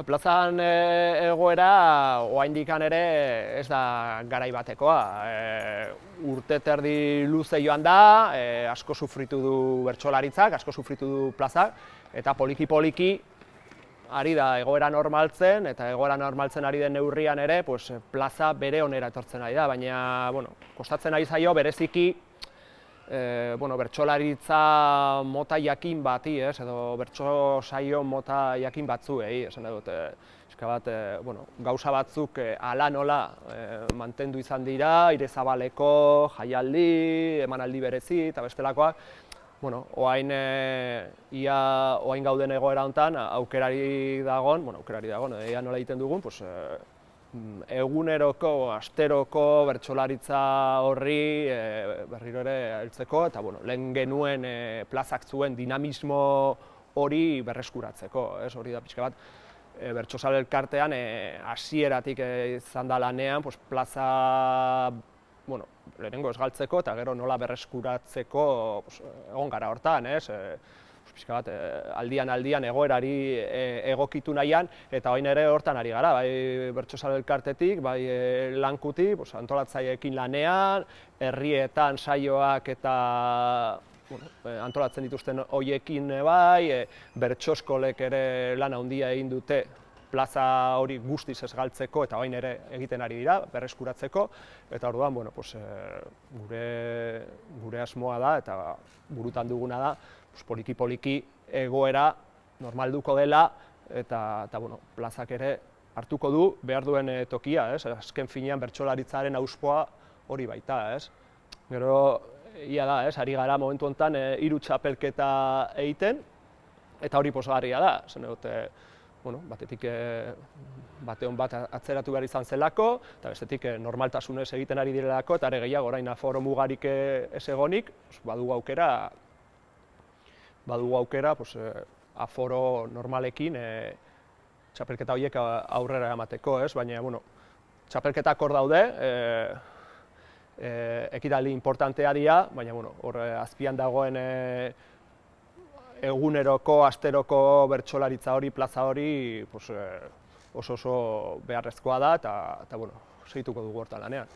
Plazan egoera oraindikan ere ez da garai batekoa. Urte terdi luze joan da, asko sufritu du bertsolaritzak, asko sufritu du plazak, eta poliki-poliki ari da egoera normaltzen, eta egoera normaltzen ari den neurrian ere, plaza bere onera etortzen ari da, baina kostatzen ari zaio bereziki bertsolaritza mota jakin bati, edo bertso saio mota jakin batzuei, esan dut, gauza batzuk hala nola mantendu izan dira, Irezabaleko jaialdi, emanaldi berezi eta bestelakoak, oain gauden egoera honetan, aukerari dagon, ea nola egiten dugun, eguneroko, asteroko bertsolaritza horri berriro ere heltzeko, eta lehen genuen plazak zuen dinamismo hori berreskuratzeko. Hori da pixka bat, bertsozale elkartean hasieratik izan da lanean, plaza lehenengo ez galtzeko eta gero nola berreskuratzeko egon gara hortan, pixka bat, aldian egoerari egokitu nahian, eta orain ere hortan ari gara, bai bertsozale elkartetik, bai lankutik, antolatzaileekin lanean, herrietan saioak eta antolatzen dituzten horiekin bai, bertsoskolek ere lan handia egin dute plaza hori guztiz ez galtzeko eta orain ere egiten ari dira, berreskuratzeko, eta orduan, gure asmoa da eta burutan duguna da, poliki-poliki egoera normalduko dela eta plazak ere hartuko du behar duen tokia, azken finean bertsolaritzaren auspoa hori baita. Gero, ia da, ari gara momentu honetan 3 txapelketa egiten, eta hori pozgarria da, batetik bateon bat atzeratu behar izan zelako, eta bestetik normaltasunez egiten ari direlako, eta ere gehiago orain aforo mugarik ez egonik, badugu aukera aforo normalekin txapelketa horiek aurrera emateko, baina txapelketak hor daude, ekitaldi importantea dira, baina hor azpian dagoen eguneroko, asteroko bertsolaritza hori, plaza hori oso beharrezkoa da eta segituko dugu hortan lanean.